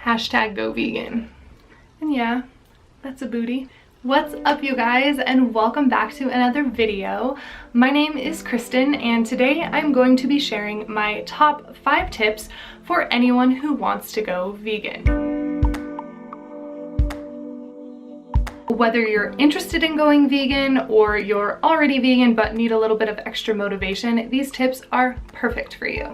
Hashtag go vegan. And yeah, that's a booty. What's up, you guys, and welcome back to another video. My name is Kristen, and today I'm going to be sharing my top 5 tips for anyone who wants to go vegan. Whether you're interested in going vegan or you're already vegan but need a little bit of extra motivation, these tips are perfect for you.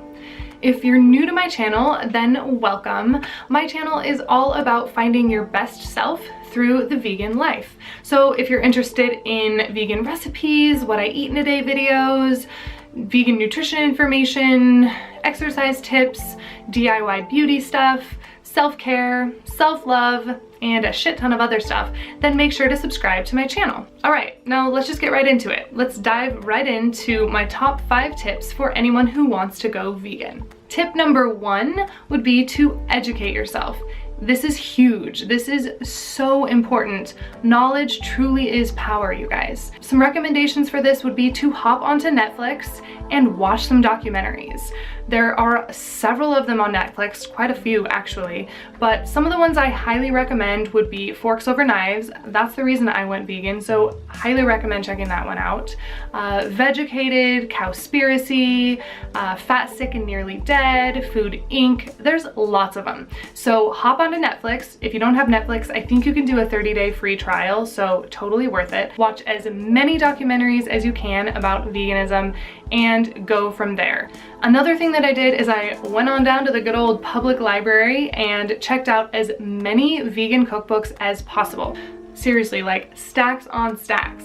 If you're new to my channel, then welcome. My channel is all about finding your best self through the vegan life. So if you're interested in vegan recipes, what I eat in a day videos, vegan nutrition information, exercise tips, DIY beauty stuff, self-care, self-love, and a shit ton of other stuff, then make sure to subscribe to my channel. All right, now let's just get right into it. Let's dive right into my top 5 tips for anyone who wants to go vegan. Tip number 1 would be to educate yourself. This is huge. This is so important. Knowledge truly is power, you guys. Some recommendations for this would be to hop onto Netflix and watch some documentaries. There are several of them on Netflix, quite a few actually, but some of the ones I highly recommend would be Forks Over Knives. That's the reason I went vegan, so highly recommend checking that one out. Vegucated, Cowspiracy, Fat, Sick, and Nearly Dead, Food Inc. There's lots of them. So hop onto Netflix. If you don't have Netflix, I think you can do a 30-day free trial, so totally worth it. Watch as many documentaries as you can about veganism and go from there. Another thing that I did is I went on down to the good old public library and checked out as many vegan cookbooks as possible. Seriously, like stacks on stacks.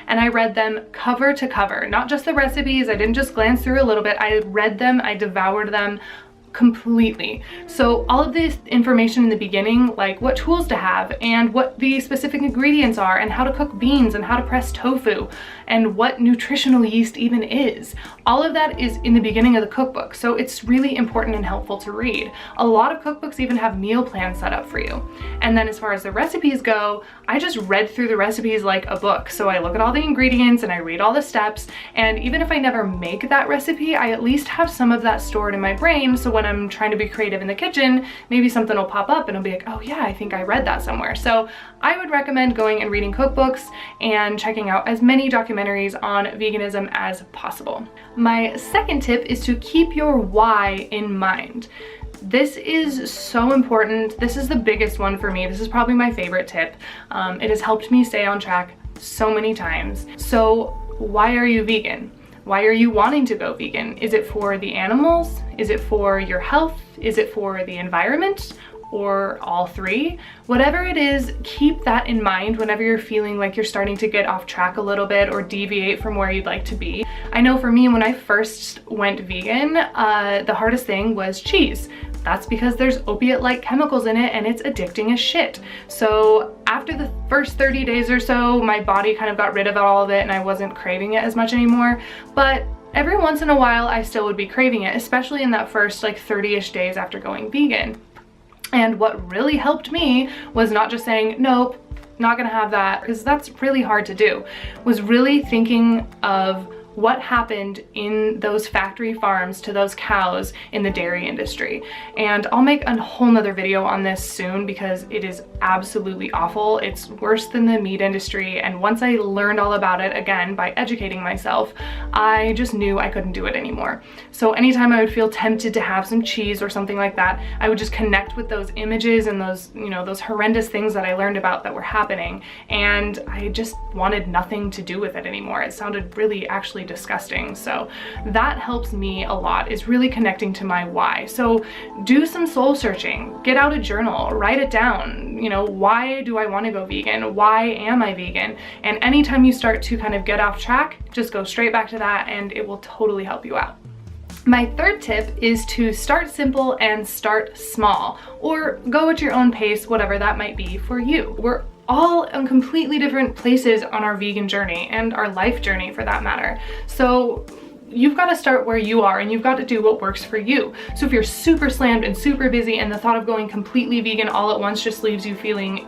And I read them cover to cover, not just the recipes. I didn't just glance through a little bit. I read them, I devoured them completely. So all of this information in the beginning, like what tools to have and what the specific ingredients are and how to cook beans and how to press tofu and what nutritional yeast even is, all of that is in the beginning of the cookbook. So it's really important and helpful to read. A lot of cookbooks even have meal plans set up for you. And then as far as the recipes go, I just read through the recipes like a book. So I look at all the ingredients and I read all the steps. And even if I never make that recipe, I at least have some of that stored in my brain. So when I'm trying to be creative in the kitchen, maybe something will pop up and I'll be like, oh yeah, I think I read that somewhere. So I would recommend going and reading cookbooks and checking out as many documentaries on veganism as possible. My second tip is to keep your why in mind. This is so important. This is the biggest one for me. This is probably my favorite tip. It has helped me stay on track so many times. So why are you vegan? Why are you wanting to go vegan? Is it for the animals? Is it for your health? Is it for the environment? Or all three? Whatever it is, keep that in mind whenever you're feeling like you're starting to get off track a little bit or deviate from where you'd like to be. I know for me, when I first went vegan, the hardest thing was cheese. That's because there's opiate-like chemicals in it and it's addicting as shit. So after the first 30 days or so, my body kind of got rid of all of it and I wasn't craving it as much anymore. But every once in a while, I still would be craving it, especially in that first like 30-ish days after going vegan. And what really helped me was not just saying, nope, not gonna have that, because that's really hard to do, was really thinking of what happened in those factory farms to those cows in the dairy industry. And I'll make a whole nother video on this soon because it is absolutely awful. It's worse than the meat industry. And once I learned all about it, again, by educating myself, I just knew I couldn't do it anymore. So anytime I would feel tempted to have some cheese or something like that, I would just connect with those images and those, you know, those horrendous things that I learned about that were happening. And I just wanted nothing to do with it anymore. It sounded really actually disgusting. So that helps me a lot, is really connecting to my why. So do some soul searching, get out a journal, write it down. You know, why do I want to go vegan? Why am I vegan? And anytime you start to kind of get off track, just go straight back to that and it will totally help you out. My third tip is to start simple and start small, or go at your own pace, whatever that might be for you. We're all in completely different places on our vegan journey and our life journey for that matter. So you've got to start where you are and you've got to do what works for you. So if you're super slammed and super busy and the thought of going completely vegan all at once just leaves you feeling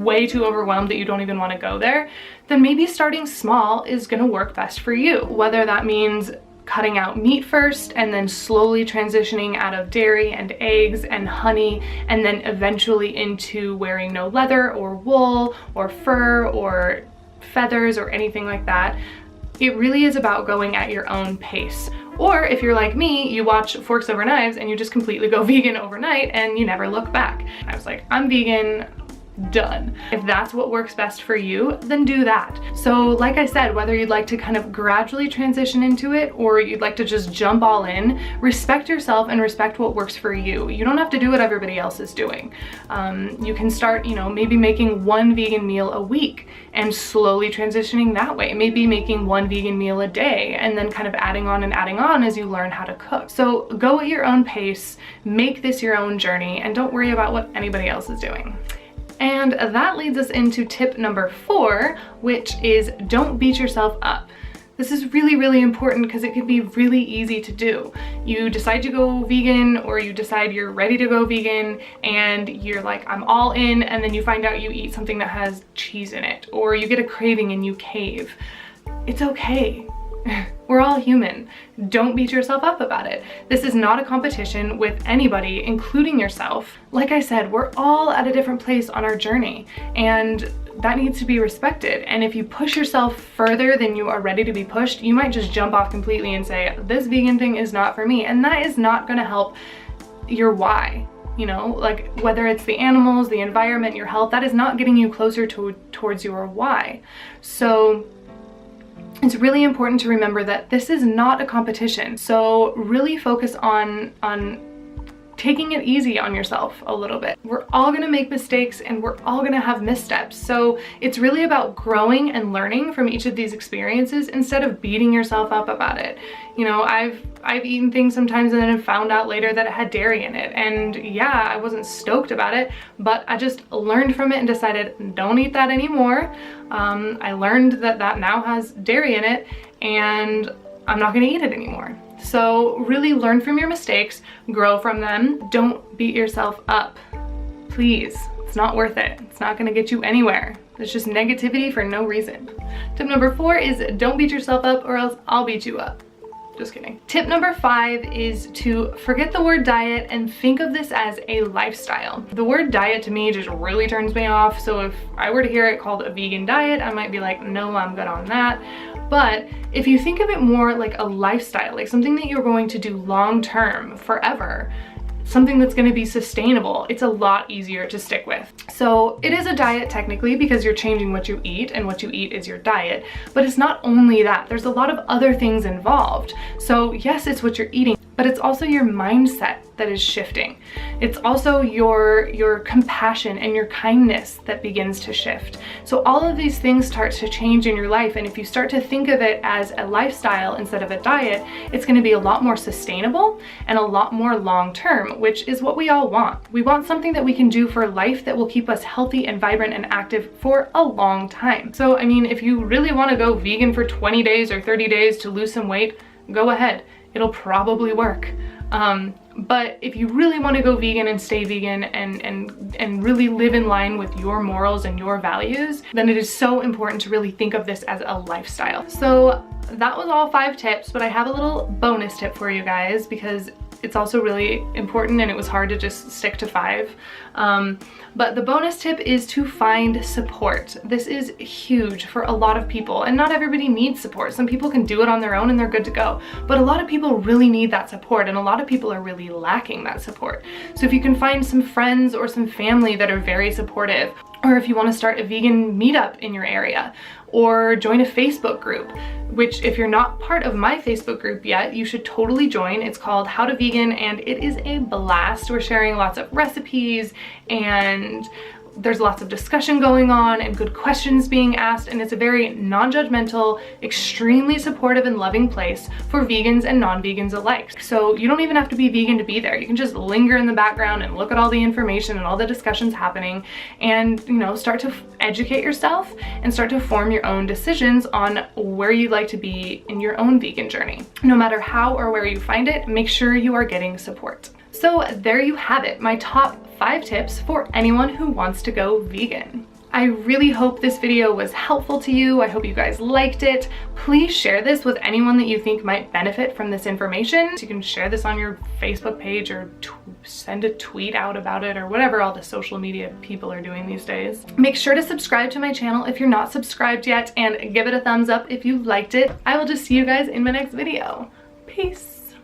way too overwhelmed that you don't even want to go there, then maybe starting small is going to work best for you. Whether that means cutting out meat first and then slowly transitioning out of dairy and eggs and honey, and then eventually into wearing no leather or wool or fur or feathers or anything like that. It really is about going at your own pace. Or if you're like me, you watch Forks Over Knives and you just completely go vegan overnight and you never look back. I was like, I'm vegan, done. If that's what works best for you, then do that. So like I said, whether you'd like to kind of gradually transition into it or you'd like to just jump all in, respect yourself and respect what works for you. You don't have to do what everybody else is doing. You can start, you know, maybe making one vegan meal a week and slowly transitioning that way. Maybe making one vegan meal a day and then kind of adding on and adding on as you learn how to cook. So go at your own pace, make this your own journey, and don't worry about what anybody else is doing. And that leads us into tip number 4, which is don't beat yourself up. This is really, really important because it can be really easy to do. You decide to go vegan, or you decide you're ready to go vegan and you're like, I'm all in, and then you find out you eat something that has cheese in it, or you get a craving and you cave. It's okay. We're all human. Don't beat yourself up about it. This is not a competition with anybody, including yourself. Like I said, we're all at a different place on our journey, and that needs to be respected. And if you push yourself further than you are ready to be pushed, you might just jump off completely and say, this vegan thing is not for me. And that is not gonna help your why. You know, like whether it's the animals, the environment, your health, that is not getting you closer towards your why. So it's really important to remember that this is not a competition. So really focus on taking it easy on yourself a little bit. We're all gonna make mistakes and we're all gonna have missteps. So it's really about growing and learning from each of these experiences instead of beating yourself up about it. You know, I've eaten things sometimes and then found out later that it had dairy in it. And yeah, I wasn't stoked about it, but I just learned from it and decided, don't eat that anymore. I learned that that now has dairy in it and I'm not gonna eat it anymore. So really learn from your mistakes, grow from them. Don't beat yourself up, please. It's not worth it. It's not gonna get you anywhere. It's just negativity for no reason. Tip number 4 is don't beat yourself up or else I'll beat you up. Just kidding. Tip number 5 is to forget the word diet and think of this as a lifestyle. The word diet to me just really turns me off. So if I were to hear it called a vegan diet, I might be like, no, I'm good on that. But if you think of it more like a lifestyle, like something that you're going to do long term, forever, something that's going to be sustainable, it's a lot easier to stick with. So it is a diet technically because you're changing what you eat, and what you eat is your diet, but it's not only that. There's a lot of other things involved. So yes, it's what you're eating, but it's also your mindset that is shifting. It's also your compassion and your kindness that begins to shift. So all of these things start to change in your life, and if you start to think of it as a lifestyle instead of a diet, it's going to be a lot more sustainable and a lot more long-term, which is what we all want. We want something that we can do for life that will keep us healthy and vibrant and active for a long time. So I mean, if you really want to go vegan for 20 days or 30 days to lose some weight, go ahead. It'll probably work. But if you really want to go vegan and stay vegan and really live in line with your morals and your values, then it is so important to really think of this as a lifestyle. So that was all 5 tips, but I have a little bonus tip for you guys because it's also really important and it was hard to just stick to 5. But the bonus tip is to find support. This is huge for a lot of people, and not everybody needs support. Some people can do it on their own and they're good to go, but a lot of people really need that support, and a lot of people are really lacking that support. So if you can find some friends or some family that are very supportive, or if you want to start a vegan meetup in your area, or join a Facebook group, which if you're not part of my Facebook group yet, you should totally join. It's called How to Vegan, and it is a blast. We're sharing lots of recipes, and there's lots of discussion going on and good questions being asked, and it's a very non-judgmental, extremely supportive and loving place for vegans and non-vegans alike. So you don't even have to be vegan to be there. You can just linger in the background and look at all the information and all the discussions happening, and you know, start to educate yourself and start to form your own decisions on where you'd like to be in your own vegan journey. No matter how or where you find it, make sure you are getting support. So there you have it, my top 5 tips for anyone who wants to go vegan. I really hope this video was helpful to you. I hope you guys liked it. Please share this with anyone that you think might benefit from this information. So you can share this on your Facebook page or send a tweet out about it, or whatever all the social media people are doing these days. Make sure to subscribe to my channel if you're not subscribed yet, and give it a thumbs up if you liked it. I will just see you guys in my next video. Peace.